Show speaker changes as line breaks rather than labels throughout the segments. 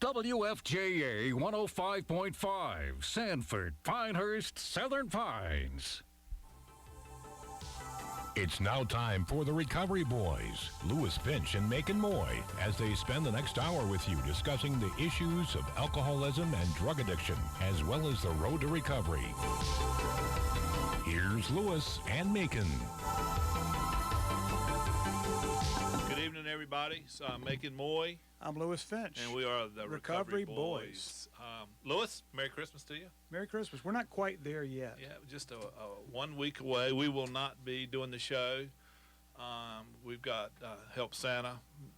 WFJA 105.5, Sanford, Pinehurst, Southern Pines.
It's now time for the Recovery Boys, Lewis Finch and Macon Moy, as they spend the next hour with you discussing the issues of alcoholism and drug addiction, as well as the road to recovery. Here's Lewis and Macon.
Good evening, everybody. So I'm Macon Moy.
I'm Lewis Finch.
And we are the Recovery Boys. Lewis, Merry Christmas to you.
Merry Christmas. We're not quite there yet.
Yeah, just a 1 week away. We will not be doing the show. We've got help Santa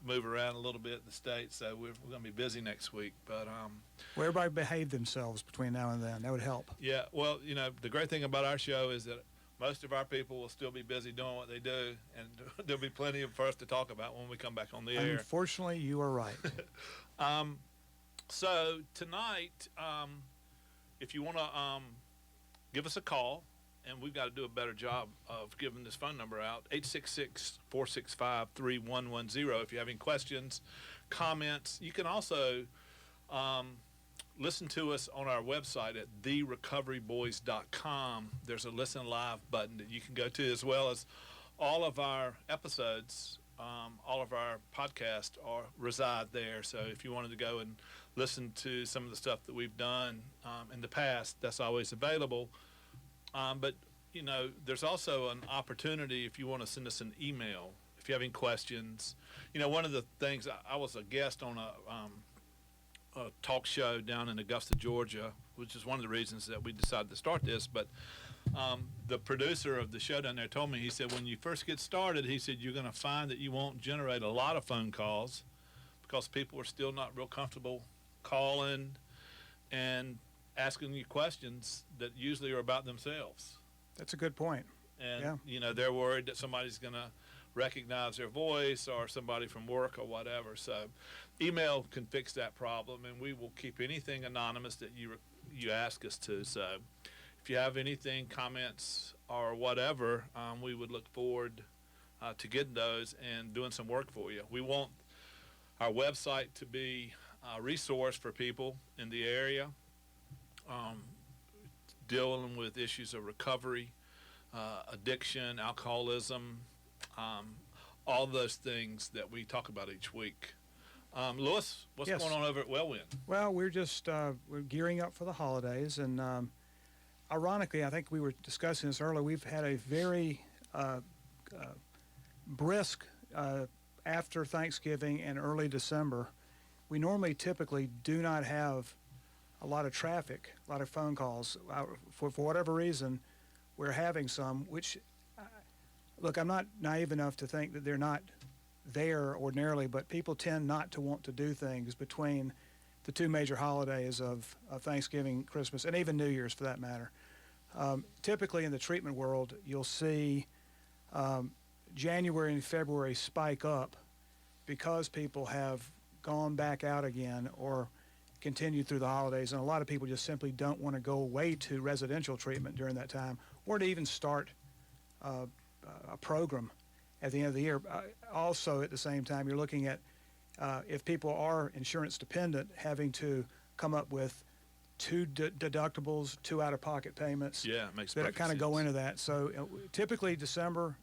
move around a little bit in the state, so we're going to be busy next week. But
well, everybody behave themselves between now and then. That would help.
Yeah, well, you know, the great thing about our show is that most of our people will still be busy doing what they do, and there'll be plenty for us to talk about when we come back on the air.
Unfortunately, you are right.
So tonight, if you want to give us a call, and we've got to do a better job of giving this phone number out, 866-465-3110. If you have any questions, comments, you can also listen to us on our website at therecoveryboys.com. There's a listen live button that you can go to, as well as all of our episodes. All of our podcasts reside there. So if you wanted to go and listen to some of the stuff that we've done in the past, that's always available. But, you know, there's also an opportunity if you want to send us an email, if you have any questions. You know, one of the things, I was a guest on a talk show down in Augusta, Georgia, which is one of the reasons that we decided to start this. But the producer of the show down there told me, he said, when you first get started, he said, you're going to find that you won't generate a lot of phone calls because people are still not real comfortable calling and asking you questions that usually are about themselves.
That's a good point.
And,
yeah.
You know, they're worried that somebody's going to recognize their voice or somebody from work or whatever. So email can fix that problem, and we will keep anything anonymous that you ask us to. So if you have anything, comments or whatever, we would look forward to getting those and doing some work for you. We want our website to be a resource for people in the area dealing with issues of recovery, addiction, alcoholism, all those things that we talk about each week. Lewis, what's
Yes.
going on over at Wellwind?
Well, we're just we're gearing up for the holidays, and ironically, I think we were discussing this earlier, we've had a very brisk after Thanksgiving and early December. We normally typically do not have a lot of traffic, a lot of phone calls. For whatever reason, we're having some, which, look, I'm not naive enough to think that they're not there ordinarily, but people tend not to want to do things between the two major holidays of Thanksgiving, Christmas, and even New Year's for that matter. Typically in the treatment world, you'll see January and February spike up because people have gone back out again or continued through the holidays, and a lot of people just simply don't want to go away to residential treatment during that time or to even start a program at the end of the year. Also, at the same time, you're looking at if people are insurance dependent, having to come up with two deductibles, two out-of-pocket payments.
Yeah, it makes
that
perfect
kind of
sense.
go into that. So typically December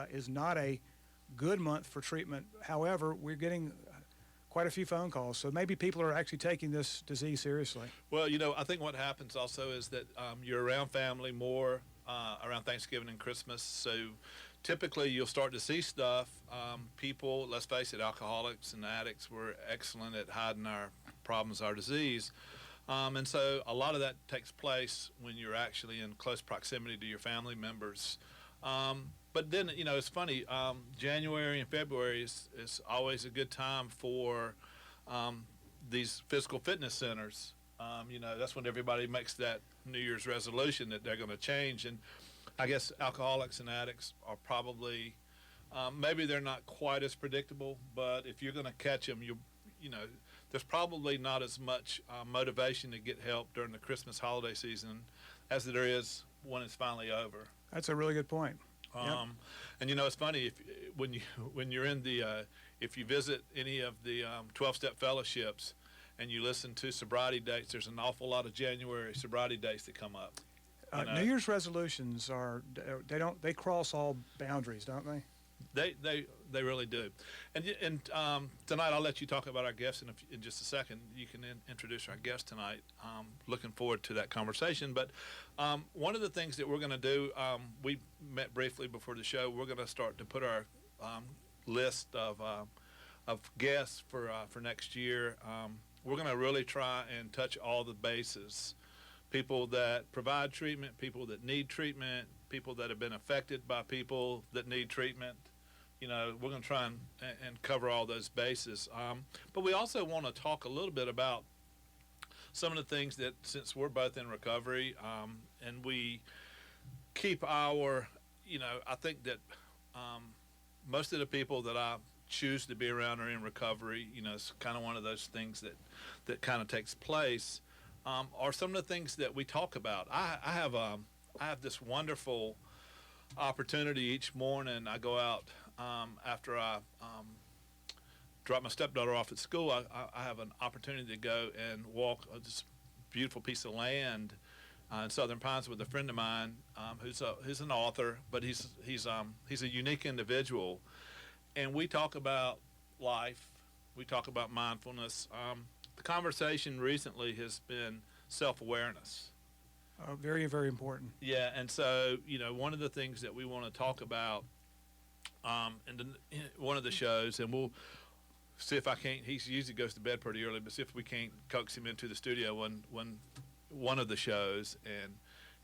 is not a good month for treatment. However, we're getting quite a few phone calls, so maybe people are actually taking this disease seriously.
Well, you know, I think what happens also is that you're around family more around Thanksgiving and Christmas, so typically you'll start to see stuff. People, let's face it, alcoholics and addicts were excellent at hiding our problems, our disease. And so a lot of that takes place when you're actually in close proximity to your family members. But then, you know, it's funny, January and February is always a good time for these physical fitness centers. You know, that's when everybody makes that New Year's resolution that they're going to change. And I guess alcoholics and addicts are probably, maybe they're not quite as predictable, but if you're going to catch them, you know, there's probably not as much motivation to get help during the Christmas holiday season as there is when it's finally over.
That's a really good point.
And you know, it's funny when you're in the if you visit any of the 12-step fellowships, and you listen to sobriety dates, there's an awful lot of January sobriety dates that come up.
New Year's resolutions they cross all boundaries, don't they?
They really do. And tonight I'll let you talk about our guests in just a second. You can introduce our guest tonight. Looking forward to that conversation. But one of the things that we're going to do, we met briefly before the show. We're going to start to put our list of guests for next year. We're going to really try and touch all the bases. People that provide treatment, people that need treatment, people that have been affected by people that need treatment. You know, we're going to try and cover all those bases. But we also want to talk a little bit about some of the things that, since we're both in recovery, and we keep our, I think that most of the people that I choose to be around are in recovery. It's kind of one of those things that kind of takes place. Are some of the things that we talk about. I have this wonderful opportunity each morning. I go out after I drop my stepdaughter off at school. I have an opportunity to go and walk this beautiful piece of land in Southern Pines with a friend of mine who's an author, but he's a unique individual, and we talk about life. We talk about mindfulness. The conversation recently has been self-awareness.
Very, very important.
Yeah, and so, one of the things that we want to talk about in one of the shows, and we'll see if I can't, he usually goes to bed pretty early, but see if we can't coax him into the studio one of the shows, and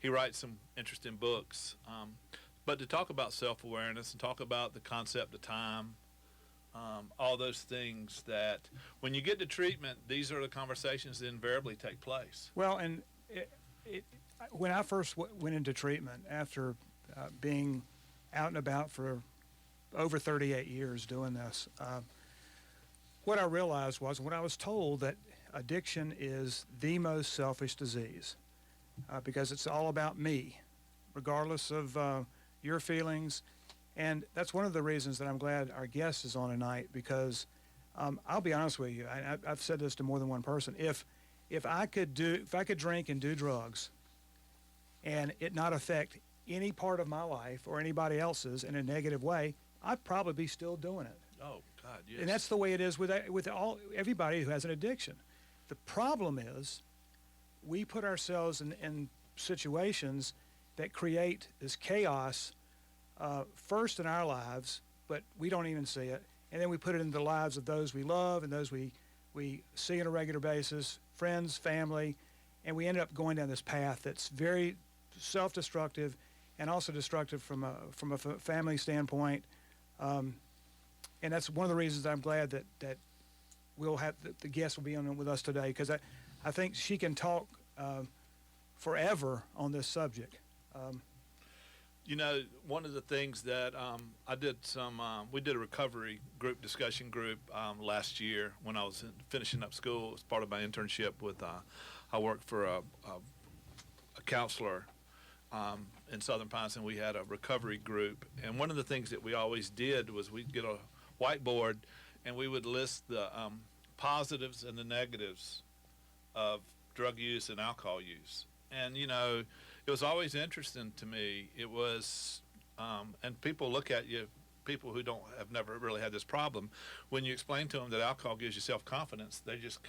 he writes some interesting books. But to talk about self-awareness and talk about the concept of time, all those things that when you get to treatment, these are the conversations that invariably take place.
Well, and when I first went into treatment after being out and about for over 38 years doing this, what I realized was when I was told that addiction is the most selfish disease because it's all about me, regardless of your feelings. And that's one of the reasons that I'm glad our guest is on tonight, because I'll be honest with you, I've said this to more than one person. If I could drink and do drugs and it not affect any part of my life or anybody else's in a negative way, I'd probably be still doing it.
Oh God, yes.
And that's the way it is with everybody who has an addiction. The problem is we put ourselves in situations that create this chaos first in our lives, but we don't even see it. And then we put it into the lives of those we love and those we see on a regular basis, friends, family, and we end up going down this path that's very self-destructive and also destructive from a family standpoint. And that's one of the reasons I'm glad that we'll have the guest will be on with us today, because I think she can talk forever on this subject.
One of the things that I did we did a recovery discussion group last year when I was finishing up school as part of my internship with, I worked for a counselor in Southern Pines, and we had a recovery group. And one of the things that we always did was we'd get a whiteboard and we would list the positives and the negatives of drug use and alcohol use. And, it was always interesting to me. It was, and people look at you, people who have never really had this problem, when you explain to them that alcohol gives you self-confidence, they just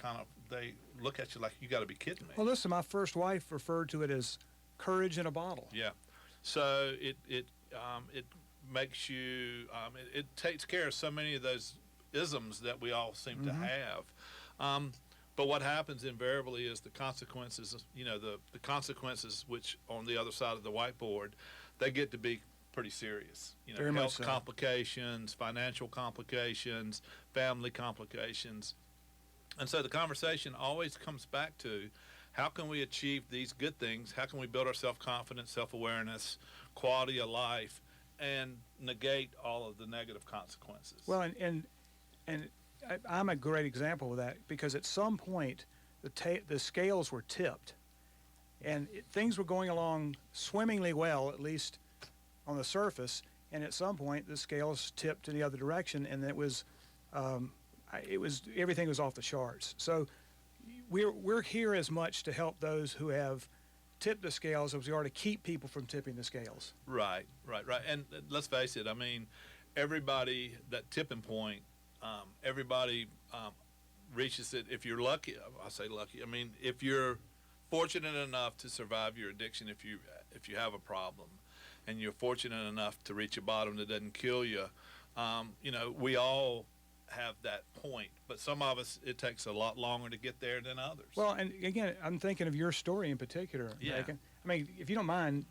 they look at you like, you got to be kidding me.
Well, listen, my first wife referred to it as courage in a bottle.
Yeah. So it makes you, it takes care of so many of those isms that we all seem to have. But what happens invariably is the consequences, the consequences, which on the other side of the whiteboard, they get to be pretty serious.
Very much
health
so.
Complications, financial complications, family complications. And so the conversation always comes back to, how can we achieve these good things? How can we build our self-confidence, self-awareness, quality of life, and negate all of the negative consequences?
Well, and I'm a great example of that, because at some point the scales were tipped, and things were going along swimmingly well, at least on the surface, and at some point the scales tipped in the other direction, and it was everything was off the charts. So we're here as much to help those who have tipped the scales as we are to keep people from tipping the scales.
Right. And let's face it. I mean, everybody, that tipping point, everybody reaches it. If you're lucky, I say lucky. I mean, if you're fortunate enough to survive your addiction, if you have a problem, and you're fortunate enough to reach a bottom that doesn't kill you, we all have that point. But some of us, it takes a lot longer to get there than others.
Well, and again, I'm thinking of your story in particular,
Yeah.
Bacon. I mean, if you don't mind,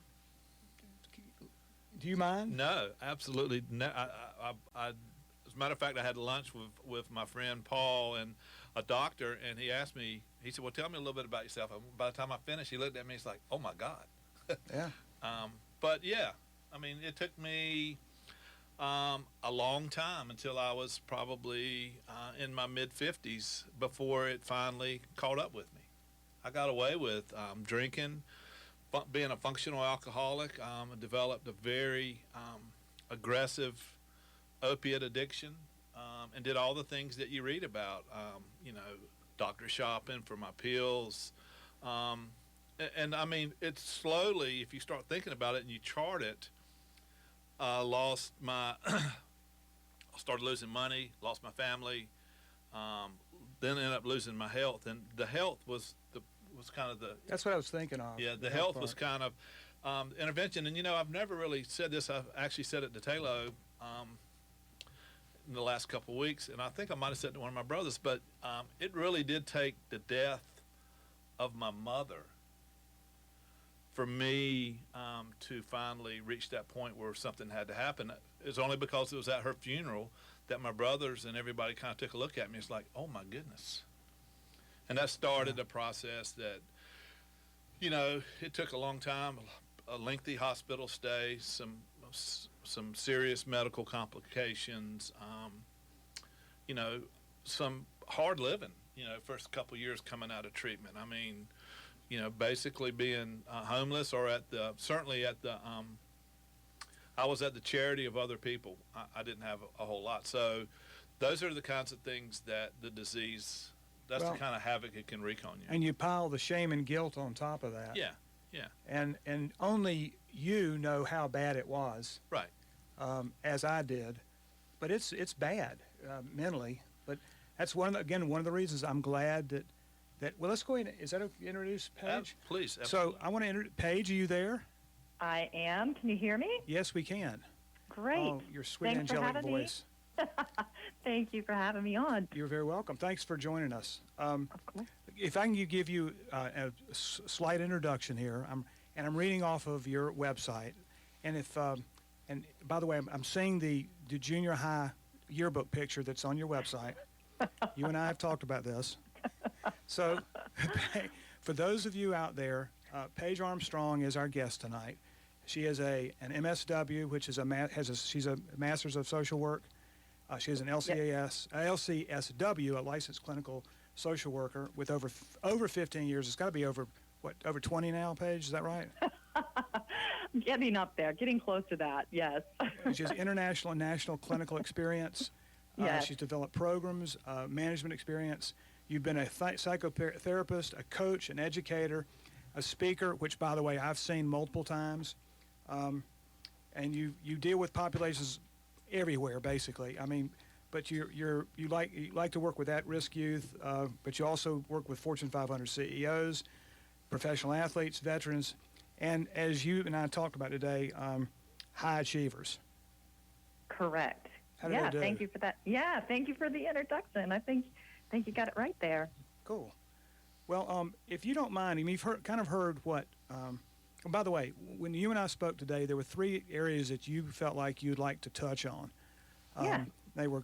do you mind?
No, absolutely. No, I, as a matter of fact, I had lunch with my friend Paul and a doctor, and he asked me, he said, well, tell me a little bit about yourself. And by the time I finished, he looked at me, he's like, oh my God.
Yeah.
But yeah, I mean, it took me a long time until I was probably in my mid-50s before it finally caught up with me. I got away with drinking, being a functional alcoholic. I developed a very aggressive opiate addiction, and did all the things that you read about, doctor shopping for my pills. And I mean, it's slowly, if you start thinking about it and you chart it, lost my, I started losing money, lost my family, then ended up losing my health. And the health was kind of the...
That's what I was thinking of.
Yeah, the health was kind of intervention. And, I've never really said this. I've actually said it to Talo in the last couple of weeks, and I think I might have said it to one of my brothers, but it really did take the death of my mother for me to finally reach that point where something had to happen. It's only because it was at her funeral that my brothers and everybody kind of took a look at me. It's like, oh my goodness. And that started a process that, it took a long time, a lengthy hospital stay, some serious medical complications, some hard living, first couple years coming out of treatment. I mean, basically being homeless, or certainly at the, I was at the charity of other people. I didn't have a whole lot. So those are the kinds of things that the disease, that's the kind of havoc it can wreak on you.
And you pile the shame and guilt on top of that.
Yeah.
And only you know how bad it was.
Right.
As I did. But it's bad mentally. But that's one of the reasons I'm glad that well, let's go ahead. Is that okay? Introduce Paige?
Please.
So I want to introduce Paige. Are you there?
I am. Can you hear me?
Yes, we can.
Great.
Oh, your sweet
Thanks for
angelic
having me.
voice.
Thank you for having me on.
You're very welcome. Thanks for joining us.
Of course.
If I can give you a slight introduction here, I'm reading off of your website, and and by the way, I'm seeing the junior high yearbook picture that's on your website. You and I have talked about this. So, for those of you out there, Paige Armstrong is our guest tonight. She is an MSW, which is she's a Master's of Social Work. She is an LCSW, a licensed clinical social worker with over 15 years. It's got to be over 20 now, Paige. Is that right?
Getting up there, getting close to that. Yes.
She has international and national clinical experience.
Yes.
She's developed programs, management experience. You've been a psychotherapist, a coach, an educator, a speaker, which, by the way, I've seen multiple times. And you deal with populations everywhere, basically. I mean, but you like to work with at-risk youth, but you also work with Fortune 500 CEOs, professional athletes, veterans, and as you and I talked about today, high achievers.
Correct.
How did I do?
Thank you for that. Yeah, thank you for the introduction. I think you got it right there.
Cool. Well, if you don't mind, you've heard what. By the way, when you and I spoke today, there were 3 areas that you felt like you'd like to touch on.
Yeah.
They were,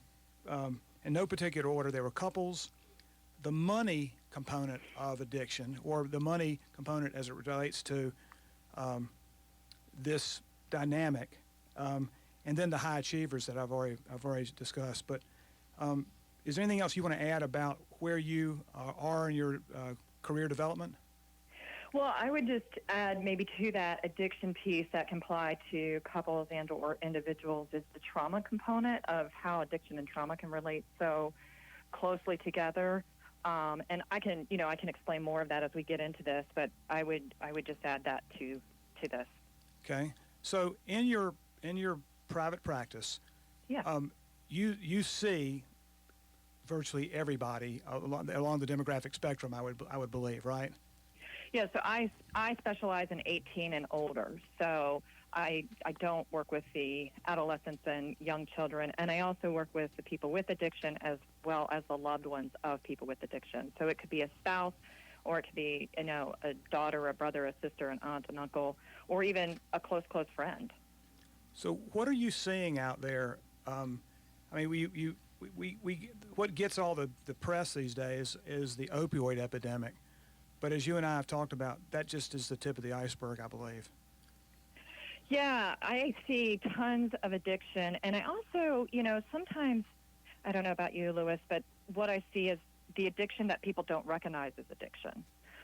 in no particular order, they were couples, the money component of addiction, or the money component as it relates to this dynamic, and then the high achievers that I've already discussed. But is there anything else you want to add about where you are in your career development?
Well, I would just add maybe to that addiction piece that can apply to couples and or individuals is the trauma component of how addiction and trauma can relate so closely together. And I can explain more of that as we get into this, but I would just add that to this.
Okay. So in your private practice,
Yeah.
You see virtually everybody along the demographic spectrum. I would believe, right?
Yeah, so I specialize in 18 and older. So I don't work with the adolescents and young children, and I also work with the people with addiction as well as the loved ones of people with addiction. So it could be a spouse, or it could be a daughter, a brother, a sister, an aunt, an uncle, or even a close friend.
So what are you seeing out there? I mean, we what gets all the press these days is the opioid epidemic. But as you and I have talked about, that just is the tip of the iceberg, I believe.
Yeah, I see tons of addiction. And I also, sometimes, I don't know about you, Lewis, but what I see is the addiction that people don't recognize as addiction,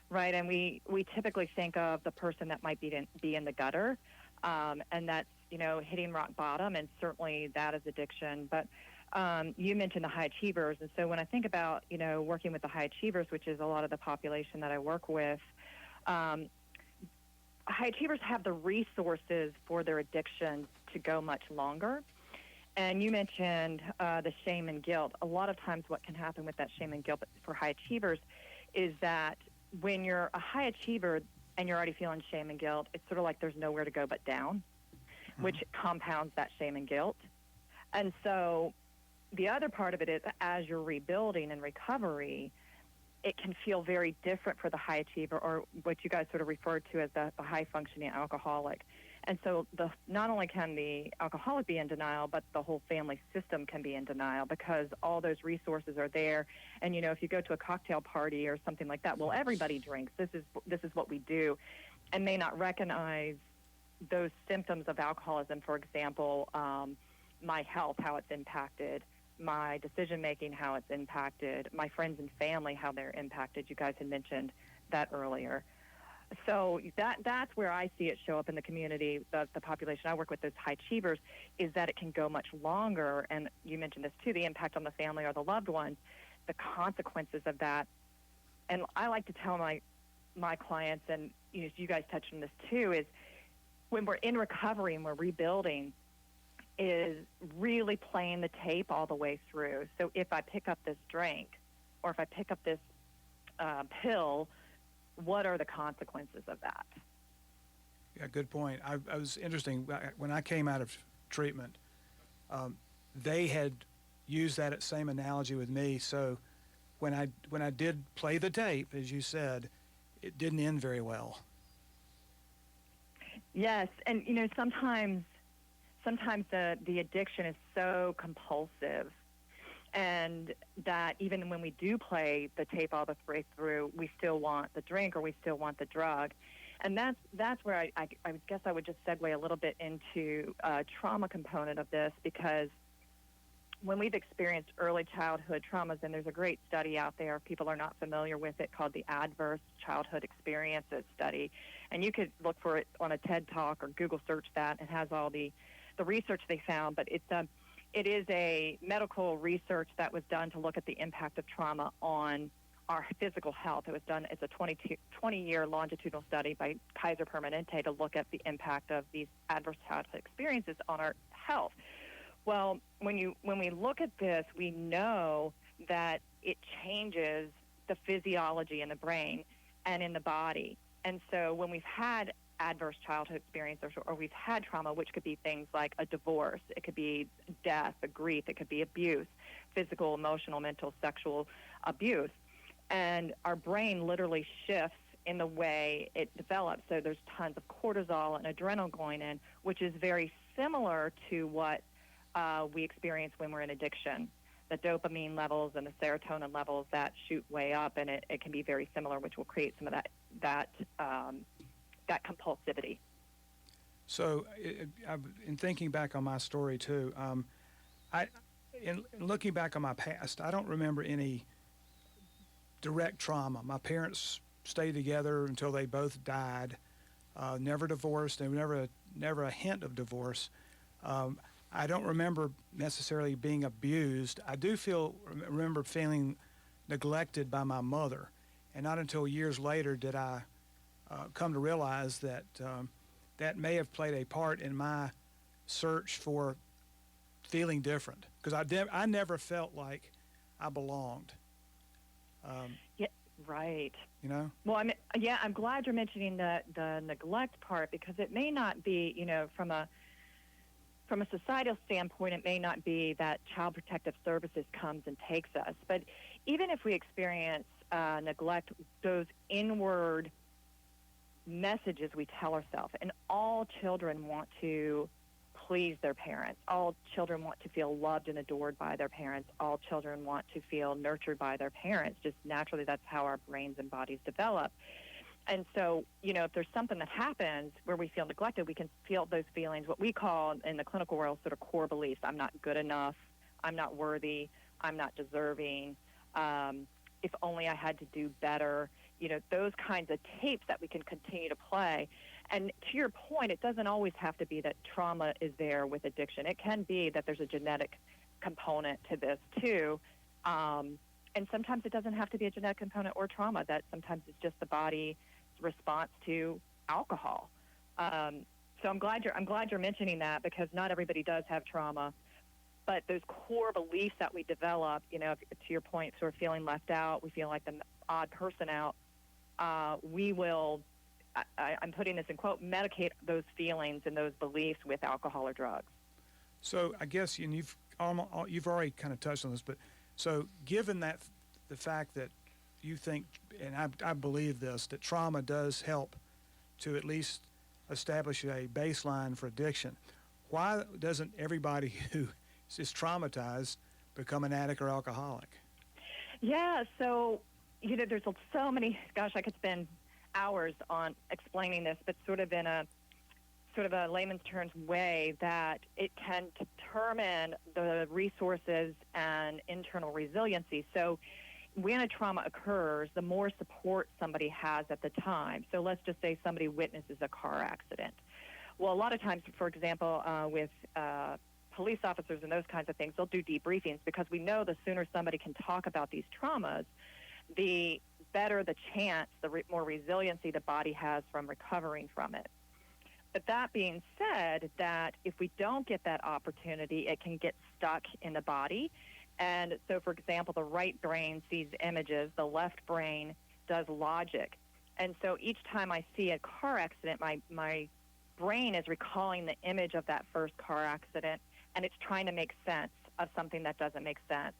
right? And we typically think of the person that might be in the gutter, and that's, hitting rock bottom, and certainly that is addiction. But you mentioned the high achievers, and so when I think about, working with the high achievers, which is a lot of the population that I work with, high achievers have the resources for their addictions to go much longer. And you mentioned the shame and guilt. A lot of times what can happen with that shame and guilt for high achievers is that when you're a high achiever and you're already feeling shame and guilt, it's sort of like there's nowhere to go but down, which compounds that shame and guilt. And so the other part of it is, as you're rebuilding and recovery, it can feel very different for the high achiever, or what you guys sort of referred to as the high-functioning alcoholic. And so not only can the alcoholic be in denial, but the whole family system can be in denial because all those resources are there. And, if you go to a cocktail party or something like that, well, everybody drinks. This is what we do, and may not recognize those symptoms of alcoholism. For example, my health, how it's impacted, my decision-making, how it's impacted, my friends and family, how they're impacted. You guys had mentioned that earlier. So that's where I see it show up in the community, the population I work with, those high achievers, is that it can go much longer. And you mentioned this too, the impact on the family or the loved ones, the consequences of that. And I like to tell my clients, and you guys touched on this too, is when we're in recovery and we're rebuilding, is really playing the tape all the way through. So if I pick up this drink, or if I pick up this pill, what are the consequences of that?
Yeah, good point. I was interesting. When I came out of treatment, they had used that same analogy with me. So when I did play the tape, as you said, it didn't end very well.
Yes, and sometimes the addiction is so compulsive, and that even when we do play the tape all the way through, we still want the drink or we still want the drug. And that's where I guess I would just segue a little bit into a trauma component of this, because when we've experienced early childhood traumas, and there's a great study out there, if people are not familiar with it, called the Adverse Childhood Experiences Study. And you could look for it on a TED Talk or Google search that. It has all the research they found, but it is a medical research that was done to look at the impact of trauma on our physical health. It was done as a 20-year longitudinal study by Kaiser Permanente to look at the impact of these adverse childhood experiences on our health. Well, when we look at this, we know that it changes the physiology in the brain and in the body. And so when we've had adverse childhood experiences, or we've had trauma, which could be things like a divorce, it could be death, a grief, it could be abuse, physical, emotional, mental, sexual abuse. And our brain literally shifts in the way it develops. So there's tons of cortisol and adrenaline going in, which is very similar to what we experience when we're in addiction. The dopamine levels and the serotonin levels that shoot way up, and it can be very similar, which will create some of that compulsivity.
So, in thinking back on my story too, in looking back on my past, I don't remember any direct trauma. My parents stayed together until they both died. Never divorced. There was never a hint of divorce. I don't remember necessarily being abused. I do remember feeling neglected by my mother. And not until years later did I come to realize that that may have played a part in my search for feeling different, because I never felt like I belonged.
Yeah, right.
You know?
Well, I'm glad you're mentioning the neglect part, because it may not be, from a societal standpoint, it may not be that Child Protective Services comes and takes us. But even if we experience neglect, those inward messages we tell ourselves, and all children want to please their parents. All children want to feel loved and adored by their parents. All children want to feel nurtured by their parents. Just naturally, that's how our brains and bodies develop. And so, if there's something that happens where we feel neglected, we can feel those feelings, what we call in the clinical world sort of core beliefs. I'm not good enough. I'm not worthy. I'm not deserving. If only I had to do better. Those kinds of tapes that we can continue to play. And to your point, it doesn't always have to be that trauma is there with addiction. It can be that there's a genetic component to this too. And sometimes it doesn't have to be a genetic component or trauma. That sometimes it's just the body's response to alcohol. So I'm glad you're mentioning that, because not everybody does have trauma. But those core beliefs that we develop, to your point, sort of feeling left out, we feel like the odd person out, we will, I'm putting this in quote, medicate those feelings and those beliefs with alcohol or drugs.
So I guess, and you've already kind of touched on this, but so given that the fact that you think, and I believe this, that trauma does help to at least establish a baseline for addiction, why doesn't everybody who is traumatized become an addict or alcoholic?
Yeah, so, there's so many, gosh, I could spend hours on explaining this, but sort of in a layman's terms way, that it can determine the resources and internal resiliency. So when a trauma occurs, the more support somebody has at the time. So let's just say somebody witnesses a car accident. Well, a lot of times, for example, with police officers and those kinds of things, they'll do debriefings, because we know the sooner somebody can talk about these traumas, the better the chance, more resiliency the body has from recovering from it. But that being said, that if we don't get that opportunity, it can get stuck in the body. And so, for example, the right brain sees images, the left brain does logic. And so each time I see a car accident, my brain is recalling the image of that first car accident, and it's trying to make sense of something that doesn't make sense.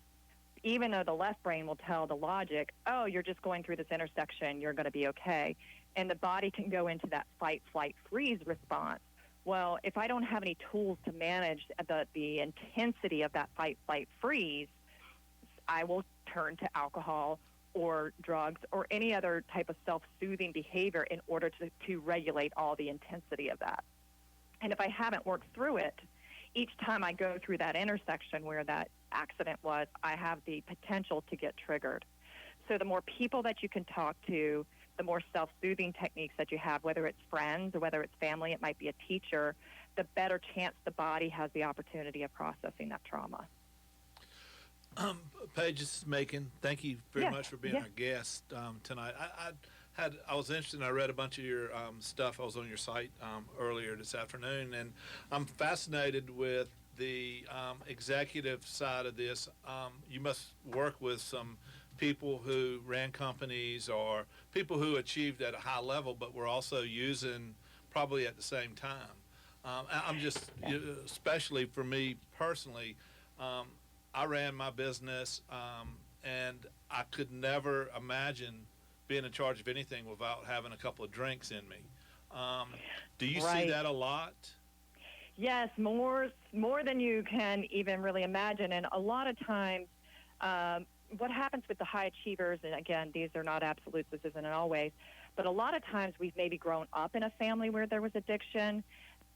Even though the left brain will tell the logic, oh, you're just going through this intersection, you're going to be okay. And the body can go into that fight, flight, freeze response. Well, if I don't have any tools to manage the intensity of that fight, flight, freeze, I will turn to alcohol or drugs or any other type of self-soothing behavior in order to regulate all the intensity of that. And if I haven't worked through it, each time I go through that intersection where that accident was, I have the potential to get triggered. So the more people that you can talk to, the more self-soothing techniques that you have, whether it's friends or whether it's family, it might be a teacher, the better chance the body has the opportunity of processing that trauma.
Paige, this is Macon. Thank you very much for being our guest tonight. I was interested, and I read a bunch of your stuff. I was on your site earlier this afternoon, and I'm fascinated with the executive side of this. You must work with some people who ran companies or people who achieved at a high level, but were also using probably at the same time. I'm just, especially for me personally, I ran my business, and I could never imagine being in charge of anything without having a couple of drinks in me. Do you see that a lot?
Yes, more than you can even really imagine. And a lot of times, what happens with the high achievers, and again, these are not absolutes, this isn't in all ways, but a lot of times we've maybe grown up in a family where there was addiction,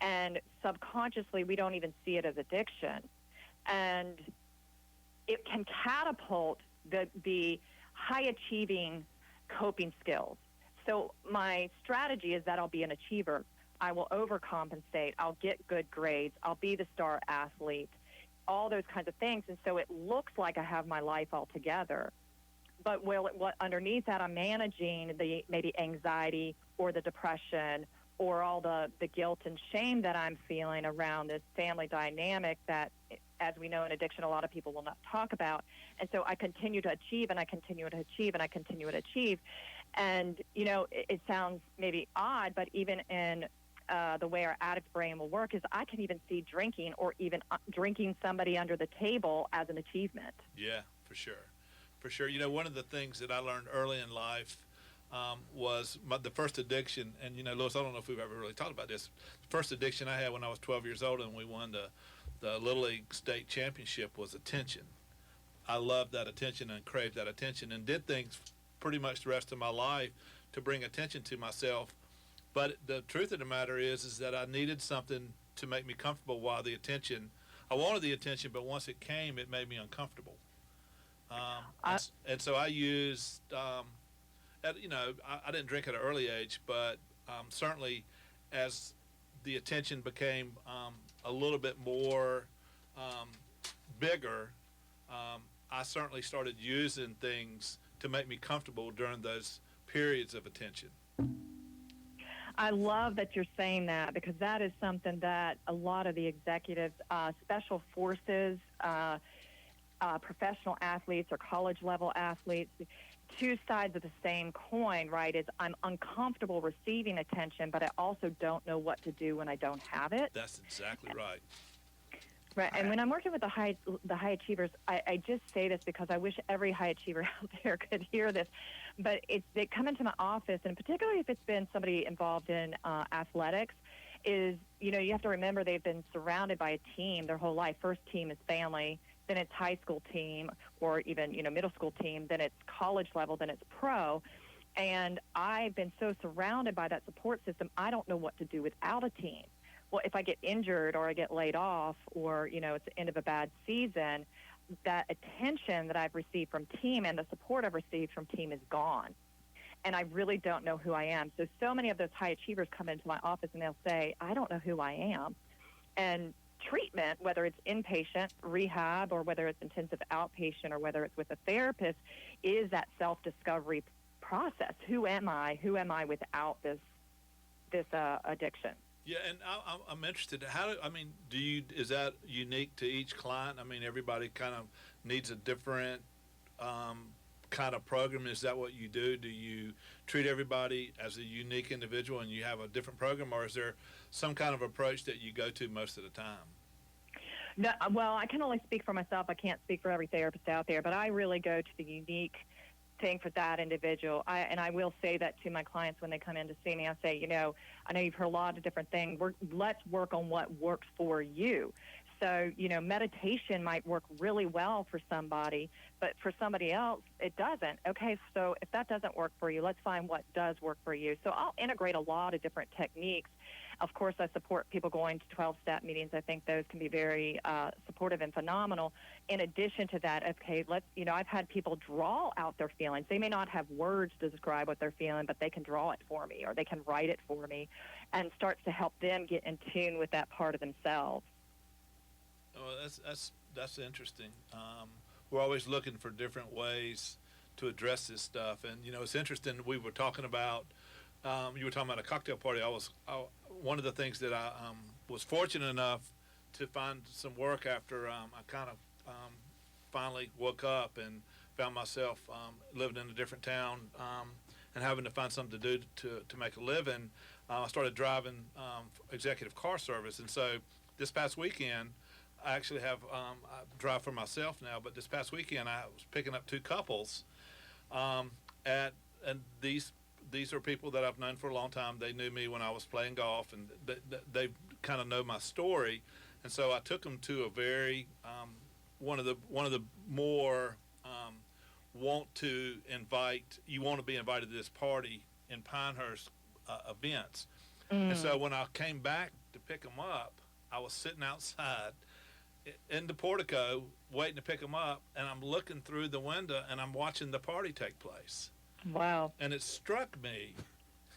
and subconsciously we don't even see it as addiction. And it can catapult the high-achieving coping skills. So my strategy is that I'll be an achiever. I will overcompensate. I'll get good grades. I'll be the star athlete, all those kinds of things. And so it looks like I have my life all together. but what underneath that, I'm managing the maybe anxiety or the depression or all the guilt and shame that I'm feeling around this family dynamic that, as we know in addiction, a lot of people will not talk about. And so I continue to achieve, and I continue to achieve, and I continue to achieve. And, it sounds maybe odd, but even in the way our addict brain will work is I can even see drinking or even drinking somebody under the table as an achievement.
Yeah, for sure. For sure. One of the things that I learned early in life was the first addiction. And, Louis, I don't know if we've ever really talked about this. The first addiction I had when I was 12 years old and we won the Little League state championship was attention. I loved that attention and craved that attention and did things pretty much the rest of my life to bring attention to myself. But the truth of the matter is that I needed something to make me comfortable while I wanted the attention, but once it came, it made me uncomfortable. And so I used, I didn't drink at an early age, but certainly as the attention became a little bit more bigger, I certainly started using things to make me comfortable during those periods of attention.
I love that you're saying that, because that is something that a lot of the executives, special forces, professional athletes or college-level athletes, two sides of the same coin, right, is I'm uncomfortable receiving attention, but I also don't know what to do when I don't have it.
That's exactly right.
Right, and when I'm working with the high achievers, I just say this because I wish every high achiever out there could hear this, but they come into my office, and particularly if it's been somebody involved in athletics, is, you have to remember they've been surrounded by a team their whole life. First team is family, then it's high school team, or even, middle school team, then it's college level, then it's pro. And I've been so surrounded by that support system, I don't know what to do without a team. Well, if I get injured or I get laid off or, it's the end of a bad season, that attention that I've received from team and the support I've received from team is gone. And I really don't know who I am. So many of those high achievers come into my office and they'll say, I don't know who I am. And treatment, whether it's inpatient, rehab, or whether it's intensive outpatient, or whether it's with a therapist, is that self-discovery process. Who am I? Who am I without this addiction?
Yeah, and I'm interested. Is that unique to each client? I mean, everybody kind of needs a different kind of program. Is that what you do? Do you treat everybody as a unique individual and you have a different program, or is there some kind of approach that you go to most of the time?
No, well, I can only speak for myself. I can't speak for every therapist out there, but I really go to the unique thing for that individual. I will say that to my clients when they come in to see me. I say, I know you've heard a lot of different things. Let's work on what works for you. So, meditation might work really well for somebody, but for somebody else, it doesn't. Okay, so if that doesn't work for you, let's find what does work for you. So I'll integrate a lot of different techniques. Of course, I support people going to 12-step meetings. I think those can be very supportive and phenomenal. In addition to that, okay, I've had people draw out their feelings. They may not have words to describe what they're feeling, but they can draw it for me, or they can write it for me, and starts to help them get in tune with that part of themselves.
Oh, that's interesting. We're always looking for different ways to address this stuff, and it's interesting. We were talking about you were talking about a cocktail party. One of the things that I was fortunate enough to find some work after I kind of finally woke up and found myself living in a different town and having to find something to do to make a living. I started driving executive car service, and so this past weekend. I actually have I drive for myself now, but this past weekend I was picking up two couples, and these are people that I've known for a long time. They knew me when I was playing golf, and they kind of know my story, and so I took them to a very one of the more want to be invited to this party in Pinehurst events, and so when I came back to pick them up, I was sitting outside in the portico waiting to pick them up, and I'm looking through the window and I'm watching the party take place.
Wow.
And it struck me,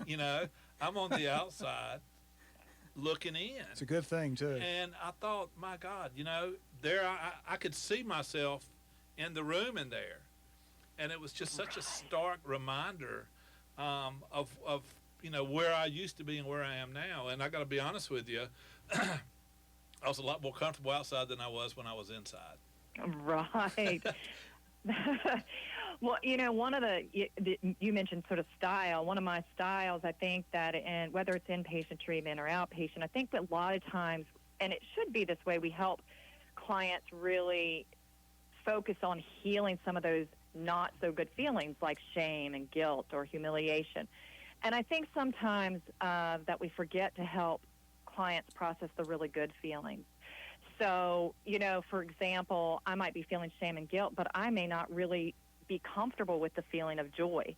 I'm on the outside looking in.
It's a good thing too.
And I thought, my God, there I could see myself in the room in there. and it was just such a stark reminder of where I used to be and where I am now. And I got to be honest with you, I was a lot more comfortable outside than I was when I was inside.
Right. Well, one of you mentioned sort of style. One of my styles, I think that, and whether it's inpatient treatment or outpatient, I think that a lot of times, and it should be this way, we help clients really focus on healing some of those not so good feelings like shame and guilt or humiliation. And I think sometimes that we forget to help clients process the really good feelings. So, for example, I might be feeling shame and guilt, but I may not really be comfortable with the feeling of joy.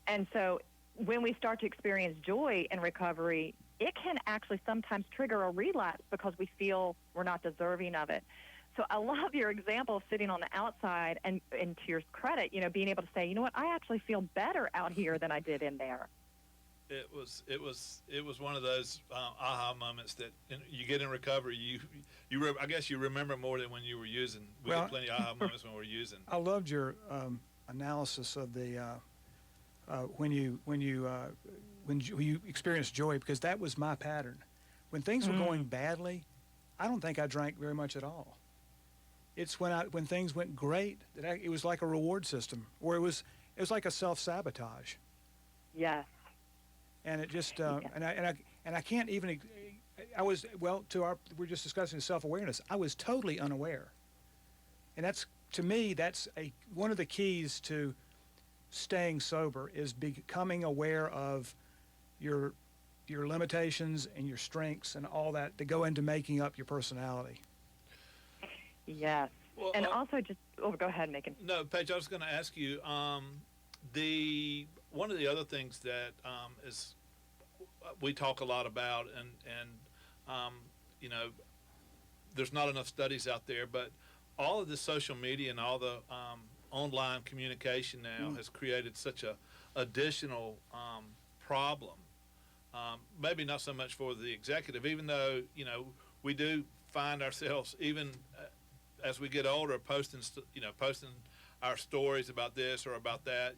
And so when we start to experience joy in recovery, it can actually sometimes trigger a relapse because we feel we're not deserving of it. So I love your example of sitting on the outside and to your credit, being able to say, you know what, I actually feel better out here than I did in there.
It was one of those aha moments that you get in recovery. I guess you remember more than when you were using. We get plenty of aha moments when we're using.
I loved your analysis of the when you experienced joy, because that was my pattern. When things were going badly, I don't think I drank very much at all. It's when things went great that it was like a reward system, or it was like a self-sabotage.
Yes.
And it just and I can't even. We're just discussing self-awareness. I was totally unaware, and that's, to me, that's one of the keys to staying sober, is becoming aware of your limitations and your strengths and all that go into making up your personality.
Yes. Well, and also go ahead, Megan.
No, Paige, I was going to ask you, one of the other things that is we talk a lot about, and there's not enough studies out there, but all of the social media and all the online communication now has created such a additional problem. Maybe not so much for the executive, even though we do find ourselves, even as we get older, posting our stories about this or about that,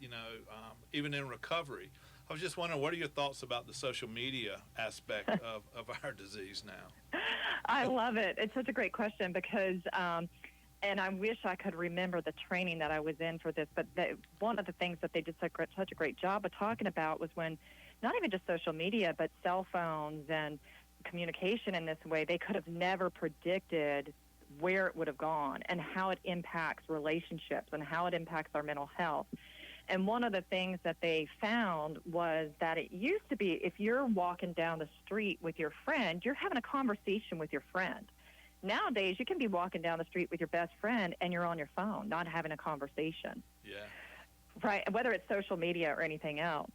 even in recovery. I was just wondering, what are your thoughts about the social media aspect of our disease now?
I love it. It's such a great question because, and I wish I could remember the training that I was in for this, but one of the things that they did such a great job of talking about was when, not even just social media, but cell phones and communication in this way, they could have never predicted where it would have gone and how it impacts relationships and how it impacts our mental health. And one of the things that they found was that it used to be, if you're walking down the street with your friend, you're having a conversation with your friend. Nowadays, you can be walking down the street with your best friend and you're on your phone, not having a conversation.
Yeah.
Right, whether it's social media or anything else.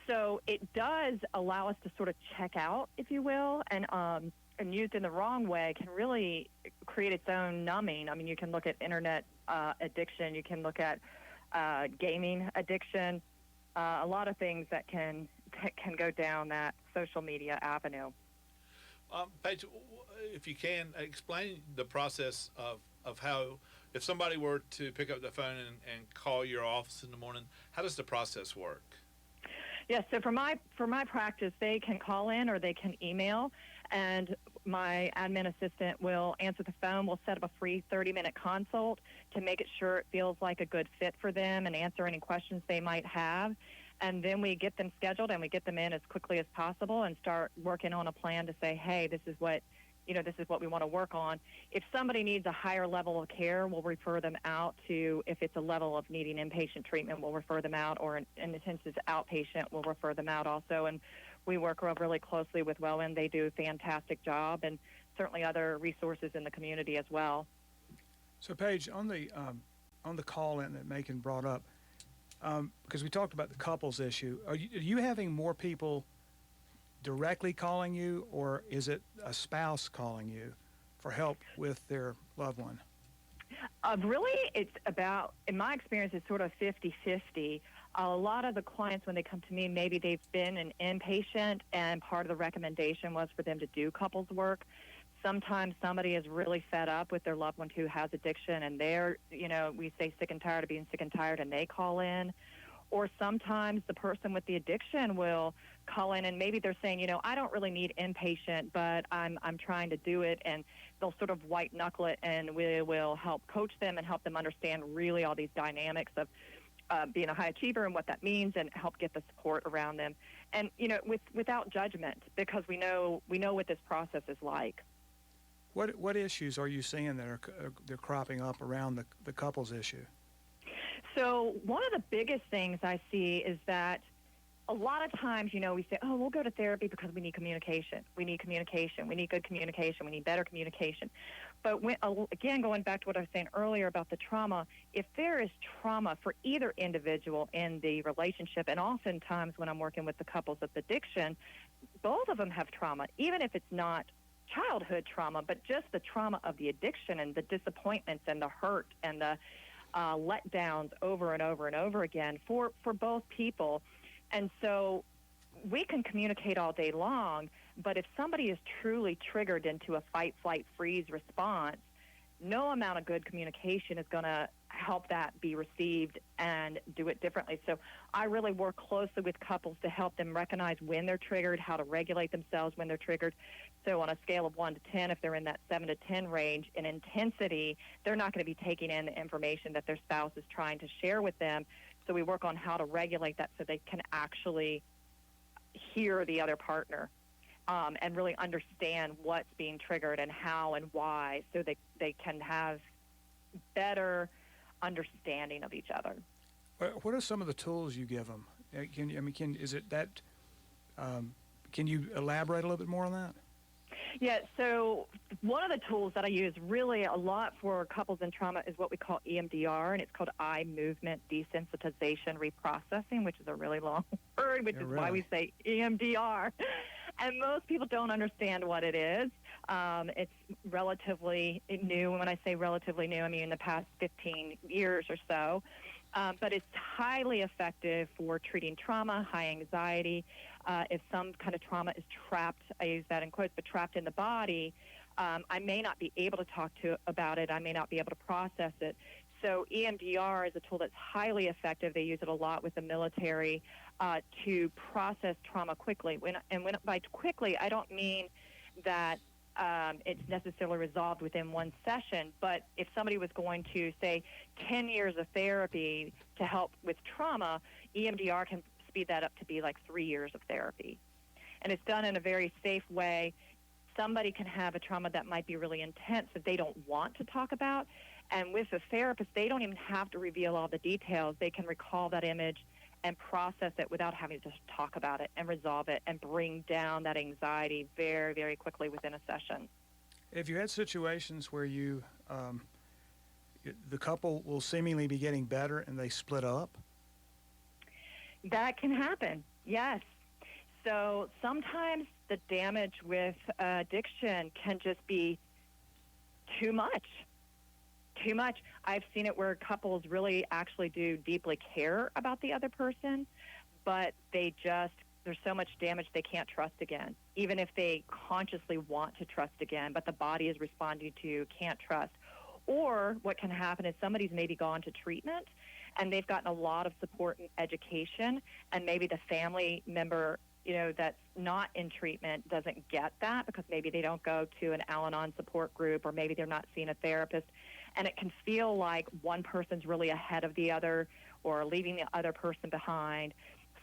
So it does allow us to sort of check out, if you will, and used in the wrong way can really create its own numbing. I mean, you can look at internet addiction, you can look at gaming addiction, a lot of things that can go down that social media avenue.
Paige, if you can, explain the process of how, if somebody were to pick up the phone and call your office in the morning, how does the process work?
Yes, so for my practice, they can call in or they can email, and my admin assistant will answer the phone. We'll set up a free 30-minute consult to make it sure it feels like a good fit for them and answer any questions they might have. And then we get them scheduled and we get them in as quickly as possible and start working on a plan to say, hey, this is what we want to work on. If somebody needs a higher level of care, we'll refer them out to, if it's a level of needing inpatient treatment, we'll refer them out, or in the sense it's outpatient, we'll refer them out also. And we work really closely with WellWin. They do a fantastic job, and certainly other resources in the community as well.
So Paige, on the call-in that Macon brought up, because we talked about the couples issue, are you having more people directly calling you, or is it a spouse calling you for help with their loved one?
Really, it's about, in my experience, it's sort of 50-50. A lot of the clients, when they come to me, maybe they've been an inpatient, and part of the recommendation was for them to do couples work. Sometimes somebody is really fed up with their loved one who has addiction, and they're, we say sick and tired of being sick and tired, and they call in. Or sometimes the person with the addiction will call in, and maybe they're saying, I don't really need inpatient, but I'm trying to do it, and they'll sort of white knuckle it, and we will help coach them and help them understand really all these dynamics of being a high achiever and what that means, and help get the support around them, and without judgment, because we know what this process is like.
What issues are you seeing that they're cropping up around the couples issue?
So one of the biggest things I see is that a lot of times, we say, oh, we'll go to therapy because we need communication. We need communication. We need good communication. We need better communication. But again, going back to what I was saying earlier about the trauma, if there is trauma for either individual in the relationship, and oftentimes when I'm working with the couples with addiction, both of them have trauma, even if it's not childhood trauma, but just the trauma of the addiction and the disappointments and the hurt and the letdowns over and over and over again for both people. And so we can communicate all day long, but if somebody is truly triggered into a fight, flight, freeze response, no amount of good communication is going to help that be received and do it differently. So I really work closely with couples to help them recognize when they're triggered, how to regulate themselves when they're triggered. So on a scale of 1 to 10, if they're in that 7 to 10 range in intensity, they're not going to be taking in the information that their spouse is trying to share with them. So we work on how to regulate that so they can actually hear the other partner and really understand what's being triggered and how and why, so they can have better understanding of each other.
What are some of the tools you give them? Can you elaborate a little bit more on that?
Yeah, so one of the tools that I use really a lot for couples in trauma is what we call EMDR, and it's called eye movement desensitization reprocessing, which is a really long word, which is why we say EMDR. And most people don't understand what it is. It's relatively new. And when I say relatively new, I mean in the past 15 years or so. But it's highly effective for treating trauma, high anxiety. If some kind of trauma is trapped, I use that in quotes, but trapped in the body, I may not be able to talk about it. I may not be able to process it. So EMDR is a tool that's highly effective. They use it a lot with the military to process trauma quickly. By quickly, I don't mean that it's necessarily resolved within one session, but if somebody was going to, say, 10 years of therapy to help with trauma, EMDR can speed that up to be like 3 years of therapy. And it's done in a very safe way. Somebody can have a trauma that might be really intense that they don't want to talk about. And with a therapist, they don't even have to reveal all the details. They can recall that image and process it without having to talk about it and resolve it and bring down that anxiety very, very quickly within a session.
Have you had situations where the couple will seemingly be getting better and they split up?
That can happen, yes. So sometimes the damage with addiction can just be too much. Too much. I've seen it where couples really actually do deeply care about the other person, but there's so much damage they can't trust again, even if they consciously want to trust again, but the body is responding to can't trust. Or what can happen is somebody's maybe gone to treatment and they've gotten a lot of support and education, and maybe the family member that's not in treatment doesn't get that because maybe they don't go to an Al-Anon support group, or maybe they're not seeing a therapist. And it can feel like one person's really ahead of the other or leaving the other person behind.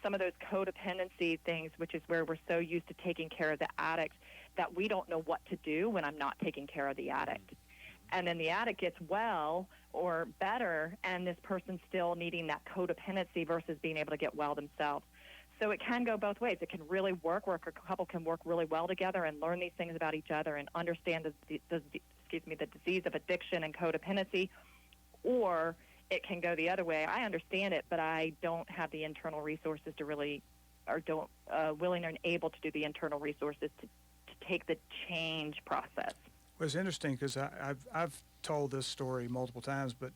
Some of those codependency things, which is where we're so used to taking care of the addict that we don't know what to do when I'm not taking care of the addict. And then the addict gets well or better, and this person's still needing that codependency versus being able to get well themselves. So it can go both ways. It can really work where a couple can work really well together and learn these things about each other and understand the disease of addiction and codependency, or it can go the other way. I understand it, but I don't have the internal resources to really, or don't willing and able to do the internal resources to take the change process.
Well, it's interesting because I've told this story multiple times, but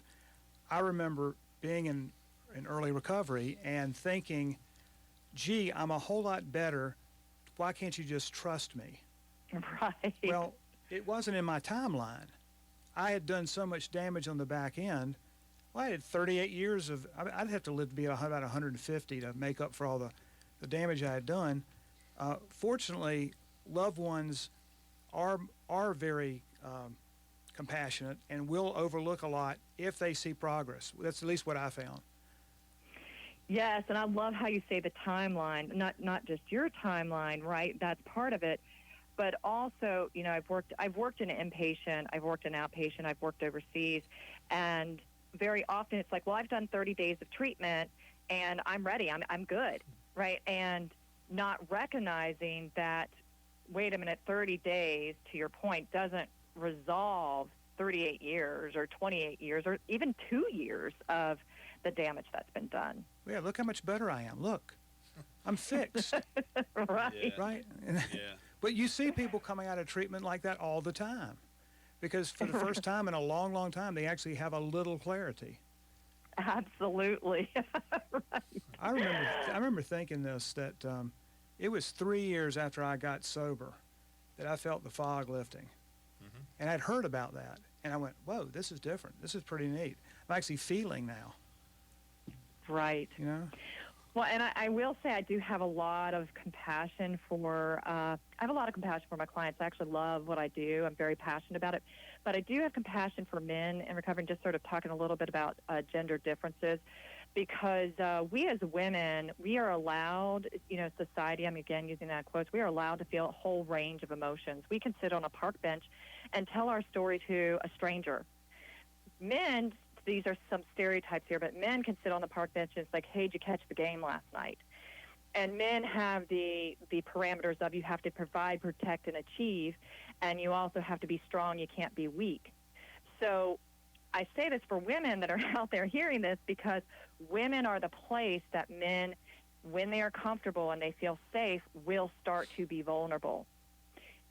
I remember being in early recovery and thinking, gee, I'm a whole lot better. Why can't you just trust me?
Right.
Well, it wasn't in my timeline. I had done so much damage on the back end. Well, I had 38 years of, I'd have to live to be about 150 to make up for all the damage I had done. Fortunately, loved ones are very compassionate and will overlook a lot if they see progress. That's at least what I found.
Yes, and I love how you say the timeline, not just your timeline, right? That's part of it, but also, you know, I've worked in inpatient, I've worked in outpatient, I've worked overseas, and very often it's like, well, I've done 30 days of treatment and I'm ready, I'm good, right? And not recognizing that, wait a minute, 30 days, to your point, doesn't resolve 38 years or 28 years or even 2 years of the damage that's been done.
Yeah, look how much better I am. Look, I'm fixed.
Right.
Yeah.
Right?
Yeah.
But you see people coming out of treatment like that all the time because for the first time in a long, long time, they actually have a little clarity.
Absolutely. Right.
I remember thinking this, that it was 3 years after I got sober that I felt the fog lifting.
Mm-hmm.
And I'd heard about that. And I went, whoa, this is different. This is pretty neat. I'm actually feeling now.
Right.
You know?
Well, and I will say I do have a lot of compassion for, I have a lot of compassion for my clients. I actually love what I do. I'm very passionate about it. But I do have compassion for men in recovery, just sort of talking a little bit about gender differences, because we as women, we are allowed, you know, society, I'm again using that in quotes, we are allowed to feel a whole range of emotions. We can sit on a park bench and tell our story to a stranger. Men, these are some stereotypes here, but men can sit on the park bench and it's like, hey, did you catch the game last night? And men have the parameters of you have to provide, protect, and achieve, and you also have to be strong. You can't be weak. So I say this for women that are out there hearing this because women are the place that men, when they are comfortable and they feel safe, will start to be vulnerable.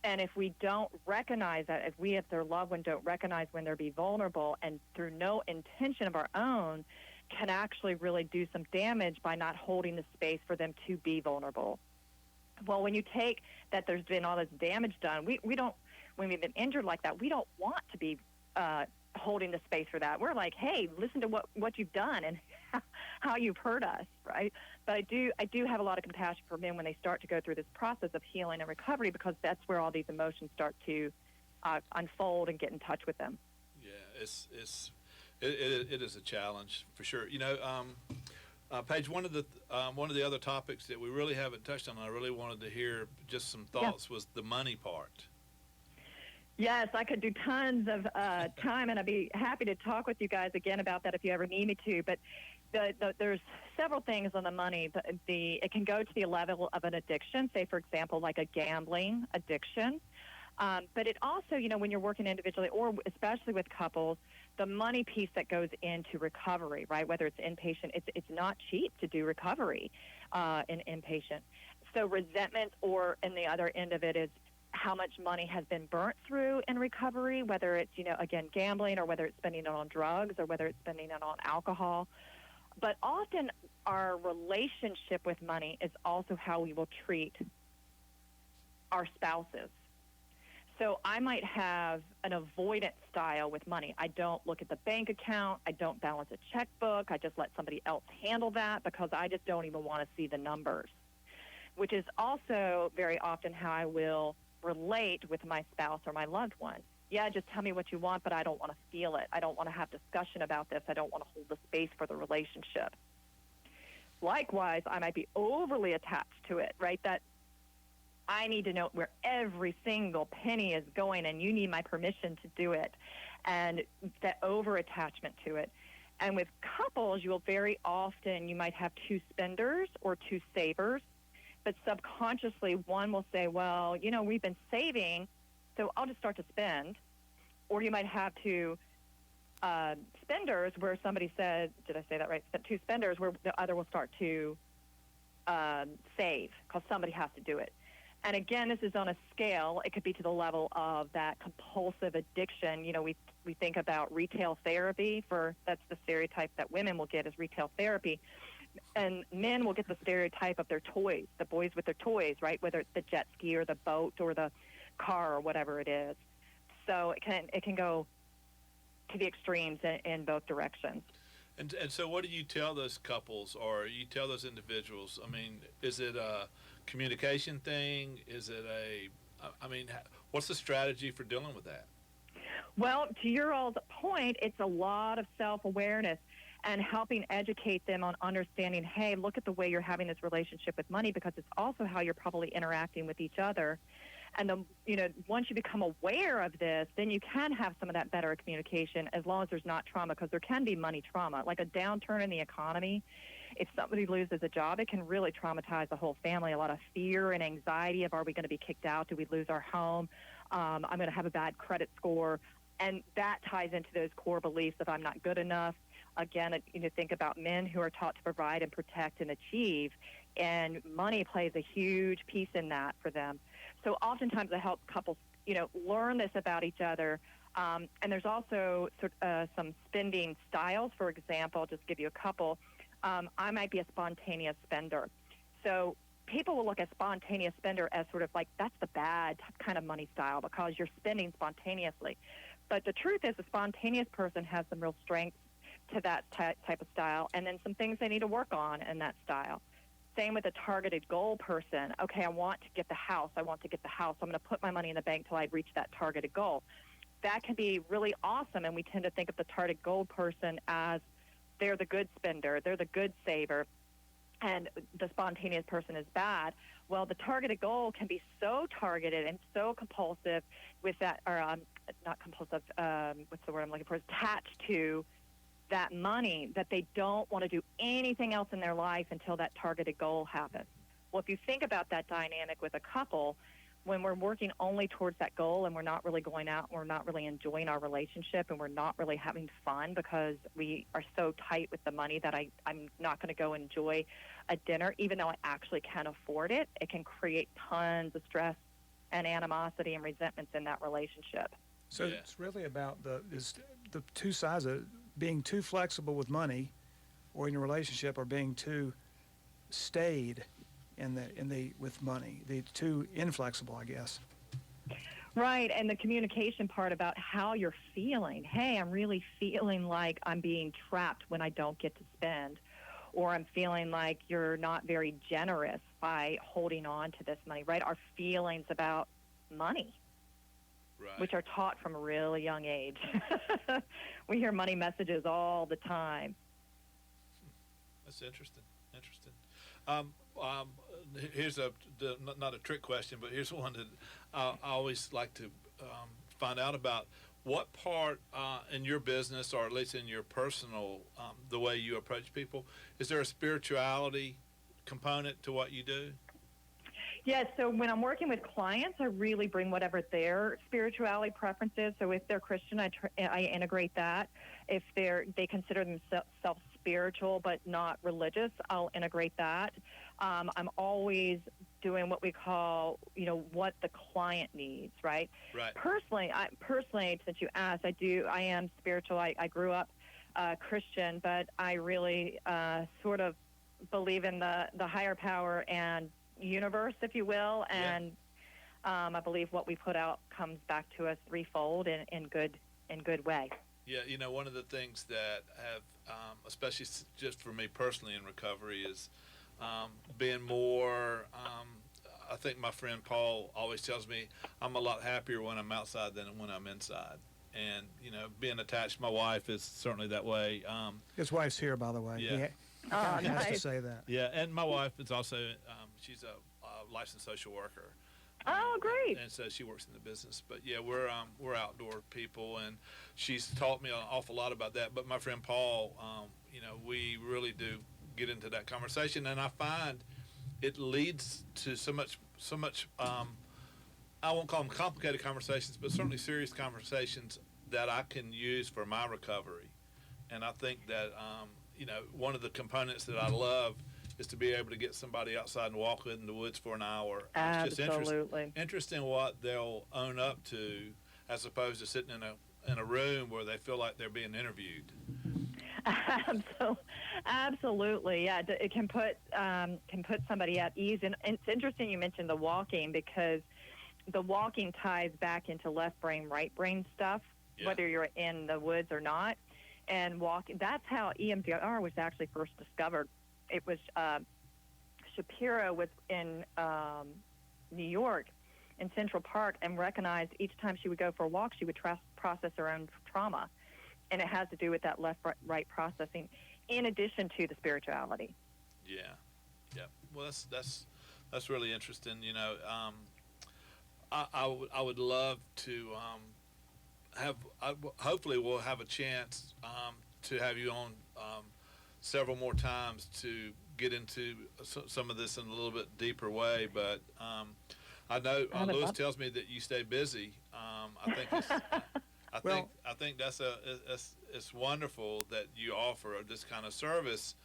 And if we don't recognize that, if their loved one don't recognize when they're be vulnerable and through no intention of our own, can actually really do some damage by not holding the space for them to be vulnerable. Well, when you take that there's been all this damage done, we don't, when we've been injured like that, we don't want to be holding the space for that. We're like, hey, listen to what you've done and how you've hurt us, right? But I do have a lot of compassion for men when they start to go through this process of healing and recovery, because that's where all these emotions start to unfold and get in touch with them.
Yeah, it is a challenge for sure. You know, Paige, one of the other topics that we really haven't touched on, I really wanted to hear just some thoughts, was the money part.
Yes, I could do tons of time, and I'd be happy to talk with you guys again about that if you ever need me to. But there's several things on the money. It can go to the level of an addiction, say, for example, like a gambling addiction. But it also, you know, when you're working individually or especially with couples, the money piece that goes into recovery, right, whether it's inpatient, it's not cheap to do recovery in inpatient. So resentment, or in the other end of it is how much money has been burnt through in recovery, whether it's, you know, again, gambling, or whether it's spending it on drugs, or whether it's spending it on alcohol. But often our relationship with money is also how we will treat our spouses. So I might have an avoidance style with money. I don't look at the bank account. I don't balance a checkbook. I just let somebody else handle that because I just don't even want to see the numbers, which is also very often how I will relate with my spouse or my loved one. Yeah, just tell me what you want, but I don't want to feel it. I don't want to have discussion about this. I don't want to hold the space for the relationship. Likewise, I might be overly attached to it, right? That I need to know where every single penny is going, and you need my permission to do it, and that over-attachment to it. And with couples, you will very often, you might have two spenders or two savers, but subconsciously one will say, well, you know, we've been saving, so I'll just start to spend. Or you might have two spenders where somebody said, did I say that right? Two spenders where the other will start to save because somebody has to do it. And again, this is on a scale. It could be to the level of that compulsive addiction. You know, we think about retail therapy that's the stereotype that women will get is retail therapy. And men will get the stereotype of their toys, the boys with their toys, right? Whether it's the jet ski or the boat or the car or whatever it is. So it can go to the extremes in both directions.
And so, what do you tell those couples, or you tell those individuals? I mean, is it a communication thing? Is it what's the strategy for dealing with that?
Well, to your old point, it's a lot of self-awareness and helping educate them on understanding, hey, look at the way you're having this relationship with money, because it's also how you're probably interacting with each other. And once you become aware of this, then you can have some of that better communication, as long as there's not trauma, because there can be money trauma, like a downturn in the economy. If somebody loses a job, it can really traumatize the whole family. A lot of fear and anxiety of, are we going to be kicked out? Do we lose our home? I'm going to have a bad credit score. And that ties into those core beliefs of, I'm not good enough. Again, think about men who are taught to provide and protect and achieve, and money plays a huge piece in that for them. So oftentimes I help couples, learn this about each other. And there's also some spending styles. For example, I'll just give you a couple. I might be a spontaneous spender. So people will look at spontaneous spender as sort of like, that's the bad kind of money style, because you're spending spontaneously. But the truth is, a spontaneous person has some real strengths to that type of style, and then some things they need to work on in that style. Same with a targeted goal person. Okay, I want to get the house. I'm going to put my money in the bank till I reach that targeted goal. That can be really awesome, and we tend to think of the targeted goal person as they're the good spender, they're the good saver, and the spontaneous person is bad. Well, the targeted goal can be so targeted and so compulsive with that, or not compulsive, what's the word I'm looking for, is attached to that money, that they don't want to do anything else in their life until that targeted goal happens. Well, if you think about that dynamic with a couple, when we're working only towards that goal and we're not really going out, we're not really enjoying our relationship, and we're not really having fun because we are so tight with the money that I'm not going to go enjoy a dinner, even though I actually can afford it, it can create tons of stress and animosity and resentments in that relationship.
So it's really about the two sides of being too flexible with money, or in your relationship, or being too staid with money. The too inflexible, I guess.
Right, and the communication part about how you're feeling. Hey, I'm really feeling like I'm being trapped when I don't get to spend, or I'm feeling like you're not very generous by holding on to this money, right? Our feelings about money. Right. Which are taught from a really young age. We hear money messages all the time.
That's interesting. Here's not a trick question, but here's one that I always like to find out about. What part in your business, or at least in your personal, the way you approach people, is there a spirituality component to what you do?
Yes, so when I'm working with clients, I really bring whatever their spirituality preference is. So if they're Christian, I integrate that. If they consider themselves spiritual but not religious, I'll integrate that. I'm always doing what we call, what the client needs, right?
Right.
Personally, since you asked, I am spiritual. I grew up Christian, but I really sort of believe in the higher power and universe, if you will, and I believe what we put out comes back to us threefold in good way.
Yeah, one of the things that have, especially just for me personally in recovery, is being more. I think my friend Paul always tells me I'm a lot happier when I'm outside than when I'm inside, and being attached to my wife is certainly that way.
His wife's here, by the way.
Yeah.
He has to say that.
Yeah, and my wife is also, she's a licensed social worker.
Oh, great.
And so she works in the business. But, yeah, we're outdoor people, and she's taught me an awful lot about that. But my friend Paul, we really do get into that conversation, and I find it leads to so much I won't call them complicated conversations, but certainly serious conversations that I can use for my recovery. And I think that one of the components that I love is to be able to get somebody outside and walk in the woods for an hour. It's just interesting what they'll own up to, as opposed to sitting in a room where they feel like they're being interviewed.
Absolutely, yeah. It can put somebody at ease, and it's interesting you mentioned the walking, because the walking ties back into left brain, right brain stuff,
Yeah.
whether you're in the woods or not. And walking, that's how EMDR was actually first discovered. It was Shapiro was in New York in Central Park and recognized each time she would go for a walk, she would process her own trauma. And it has to do with that left-right processing in addition to the spirituality.
Yeah. Yeah. Well, that's really interesting. You know, I would love to hopefully we'll have a chance to have you on several more times to get into some of this in a little bit deeper way. But I know Lewis tells me that you stay busy. I think it's, I think it's wonderful that you offer this kind of service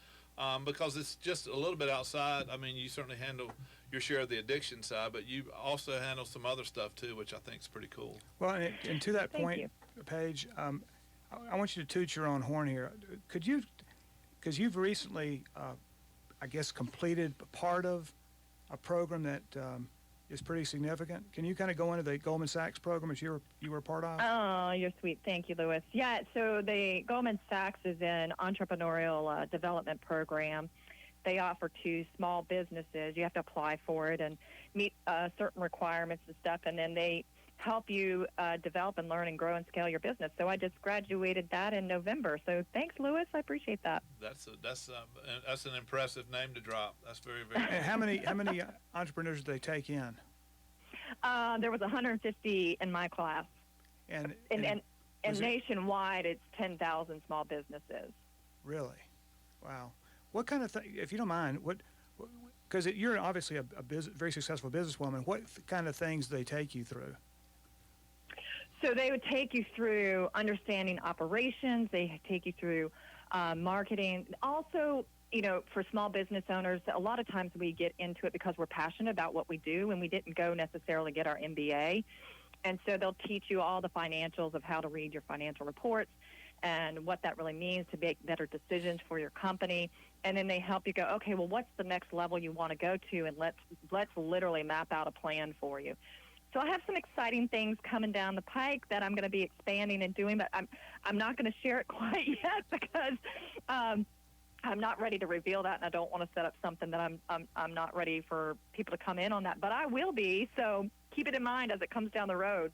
because it's just a little bit outside. I mean, you certainly handle your share of the addiction side, but you also handle some other stuff too, which I think is pretty cool.
Well, and to that
Thank
point,
you.
Paige, I want you to toot your own horn here. Could you, because you've recently, I guess, completed part of a program that is pretty significant. Can you kind of go into the Goldman Sachs program that you were a part of?
Oh, you're sweet. Thank you, Lewis. Yeah, so the Goldman Sachs is an entrepreneurial development program. They offer to small businesses. You have to apply for it and meet certain requirements and stuff, and then they help you develop and learn and grow and scale your business. So I just graduated that in November. So thanks, Lewis. I appreciate that.
That's an impressive name to drop. That's very, very.
And how many entrepreneurs do they take in?
There was 150 in my class,
And
nationwide it's 10,000 small businesses.
really, wow. What kind of thing, if you don't mind, because you're obviously a very successful businesswoman, what kind of things do they take you through?
So they would take you through understanding operations. They take you through marketing. Also, you know, for small business owners, a lot of times we get into it because we're passionate about what we do, and we didn't go necessarily get our MBA. And so they'll teach you all the financials of how to read your financial reports and what that really means to make better decisions for your company. And then they help you go, okay, well, what's the next level you want to go to? And let's literally map out a plan for you. So I have some exciting things coming down the pike that I'm going to be expanding and doing, but I'm not going to share it quite yet because I'm not ready to reveal that, and I don't want to set up something that I'm not ready for people to come in on that. But I will be, so keep it in mind as it comes down the road.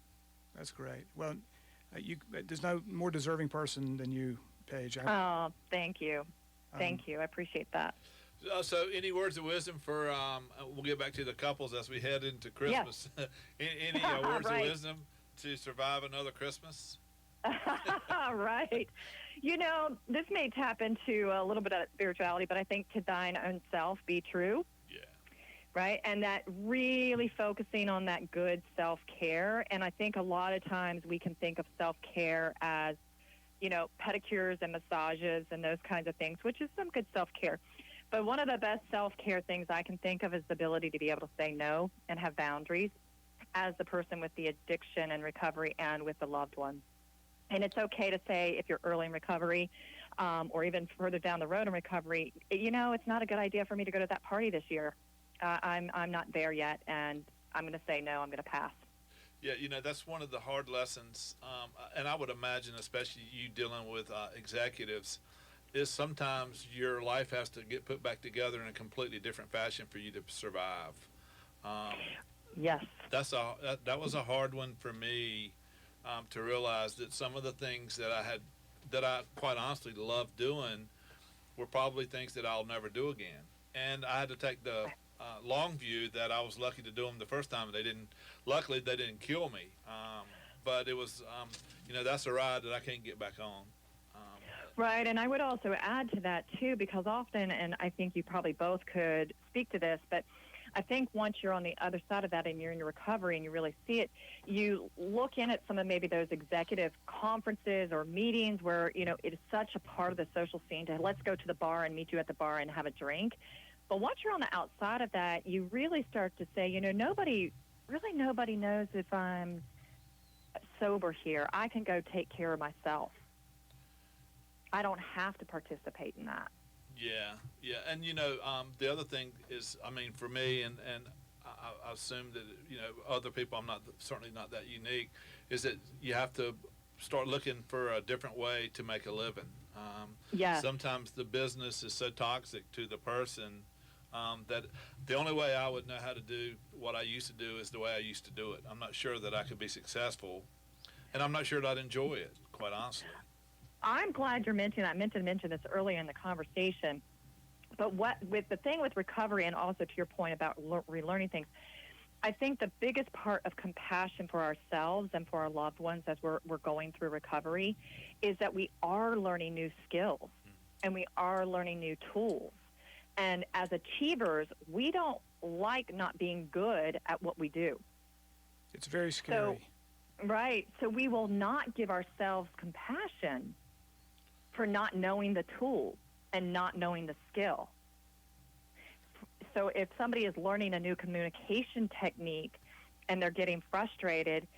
That's great. Well, there's no more deserving person than you, Paige.
Oh, thank you. Thank you. I appreciate that.
So any words of wisdom for, we'll get back to the couples as we head into Christmas.
Yes.
Any words
Right.
of wisdom to survive another Christmas?
Right. You know, this may tap into a little bit of spirituality, but I think to thine own self be true.
Yeah.
Right? And that really focusing on that good self-care. And I think a lot of times we can think of self-care as, you know, pedicures and massages and those kinds of things, which is some good self-care. But one of the best self-care things I can think of is the ability to be able to say no and have boundaries as the person with the addiction and recovery and with the loved one. And it's okay to say if you're early in recovery or even further down the road in recovery, you know, it's not a good idea for me to go to that party this year. I'm not there yet, and I'm going to say no, I'm going to pass.
Yeah, you know, that's one of the hard lessons, and I would imagine especially you dealing with executives, is sometimes your life has to get put back together in a completely different fashion for you to survive.
Yes.
That was a hard one for me to realize that some of the things that I quite honestly loved doing were probably things that I'll never do again. And I had to take the long view that I was lucky to do them the first time. Luckily they didn't kill me. But it was, you know, that's a ride that I can't get back on.
Right, and I would also add to that, too, because often, and I think you probably both could speak to this, but I think once you're on the other side of that and you're in your recovery and you really see it, you look in at some of maybe those executive conferences or meetings where, you know, it is such a part of the social scene to let's go to the bar and meet you at the bar and have a drink. But once you're on the outside of that, you really start to say, you know, nobody knows if I'm sober here. I can go take care of myself. I don't have to participate in that.
Yeah, and you know, the other thing is, I mean, for me, and I assume that other people. I'm not certainly not that unique. Is that you have to start looking for a different way to make a living.
Yeah.
Sometimes the business is so toxic to the person that the only way I would know how to do what I used to do is the way I used to do it. I'm not sure that I could be successful, and I'm not sure that I'd enjoy it, quite honestly.
I'm glad you're mentioning that. I meant to mention this earlier in the conversation. But with the thing with recovery, and also to your point about relearning things, I think the biggest part of compassion for ourselves and for our loved ones as we're going through recovery is that we are learning new skills and we are learning new tools. And as achievers, we don't like not being good at what we do.
It's very scary.
Right. So we will not give ourselves compassion for not knowing the tool and not knowing the skill. So if somebody is learning a new communication technique and they're getting frustrated,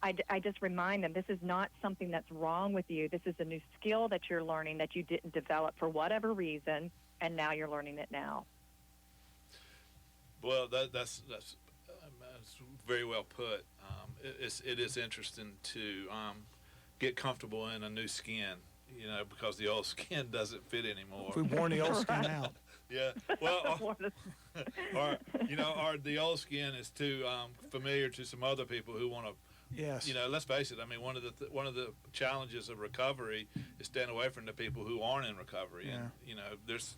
I just remind them, this is not something that's wrong with you. This is a new skill that you're learning that you didn't develop for whatever reason, and now you're learning it now.
Well, that's very well put. It is interesting to get comfortable in a new skin, because the old skin doesn't fit anymore.
If we worn the old skin out.
Yeah. Well, or the old skin is too familiar to some other people who want to.
Yes.
Let's face it. I mean, one of the challenges of recovery is staying away from the people who aren't in recovery.
Yeah.
And there's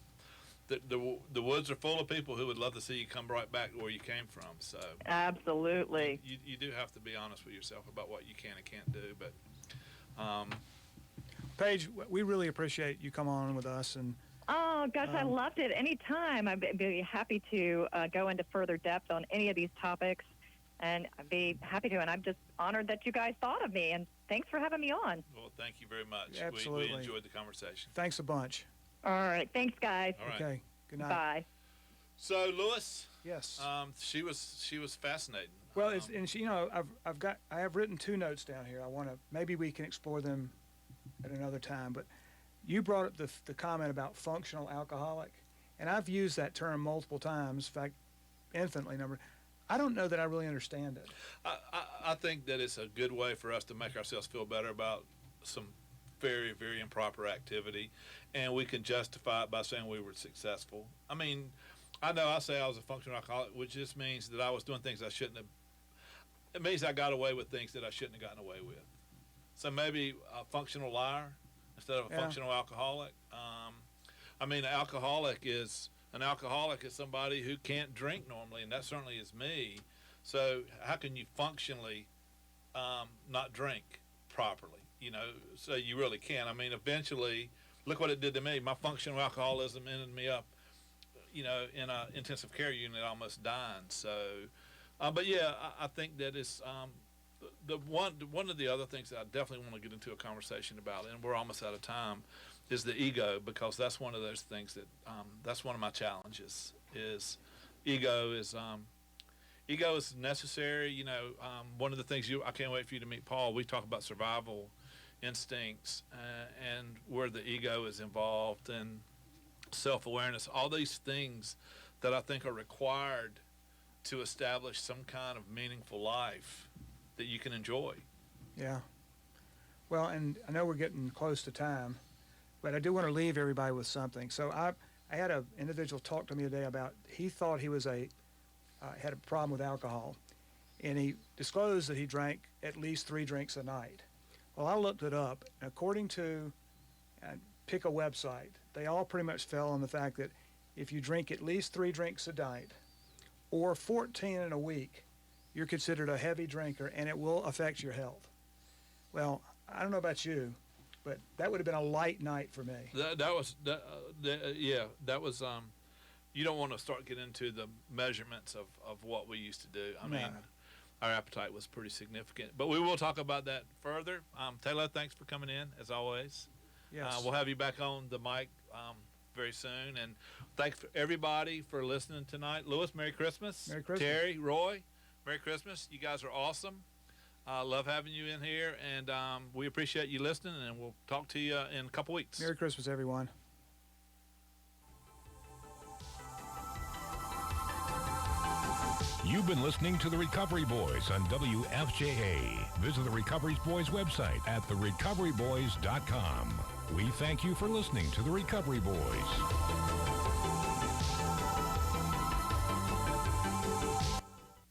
the woods are full of people who would love to see you come right back to where you came from. So
Absolutely.
you do have to be honest with yourself about what you can and can't do. But
Paige, we really appreciate you coming on with us. And
oh, gosh, I loved it. Anytime, I'd be happy to go into further depth on any of these topics, and I'd be happy to. And I'm just honored that you guys thought of me, and thanks for having me on.
Well, thank you very much.
Absolutely.
We enjoyed the conversation.
Thanks a bunch.
All right. Thanks, guys.
All right.
Okay. Good night.
Bye.
So, Lewis,
Yes.
she was fascinating.
Well, and she, I have written 2 notes down here. Maybe we can explore them at another time. But you brought up the comment about functional alcoholic, and I've used that term multiple times. In fact, infinitely numbered. I don't know that I really understand it.
I think that it's a good way for us to make ourselves feel better about some very, very improper activity, and we can justify it by saying we were successful. I mean, I know I say I was a functional alcoholic, which just means that I was doing things I shouldn't have. It means I got away with things that I shouldn't have gotten away with. So maybe a functional liar instead of a functional alcoholic. I mean, an alcoholic is somebody who can't drink normally, and that certainly is me. So how can you functionally not drink properly? So you really can. I mean, eventually, look what it did to me. My functional alcoholism ended me up, in an intensive care unit, almost dying. So, but yeah, I think that it's one of the other things that I definitely want to get into a conversation about, and we're almost out of time, is the ego, because that's one of those things that that's one of my challenges. Is ego is necessary. One of the things I can't wait for you to meet Paul. We talk about survival instincts and where the ego is involved, and self-awareness, all these things that I think are required to establish some kind of meaningful life that you can enjoy.
Yeah. Well, and I know we're getting close to time, but I do want to leave everybody with something. So I had an individual talk to me today about, he thought he was had a problem with alcohol, and he disclosed that he drank at least 3 drinks a night. Well, I looked it up, and according to pick a website, they all pretty much fell on the fact that if you drink at least 3 drinks a night or 14 in a week, you're considered a heavy drinker, and it will affect your health. Well, I don't know about you, but that would have been a light night for me.
That was you don't want to start getting into the measurements of what we used to do. I mean, our appetite was pretty significant. But we will talk about that further. Taylor, thanks for coming in, as always.
Yes.
We'll have you back on the mic very soon. And thanks for everybody for listening tonight. Lewis, Merry Christmas.
Merry Christmas.
Terry, Roy, Merry Christmas. You guys are awesome. Love having you in here, and we appreciate you listening, and we'll talk to you in a couple weeks.
Merry Christmas, everyone.
You've been listening to The Recovery Boys on WFJA. Visit the Recovery Boys website at therecoveryboys.com. We thank you for listening to The Recovery Boys.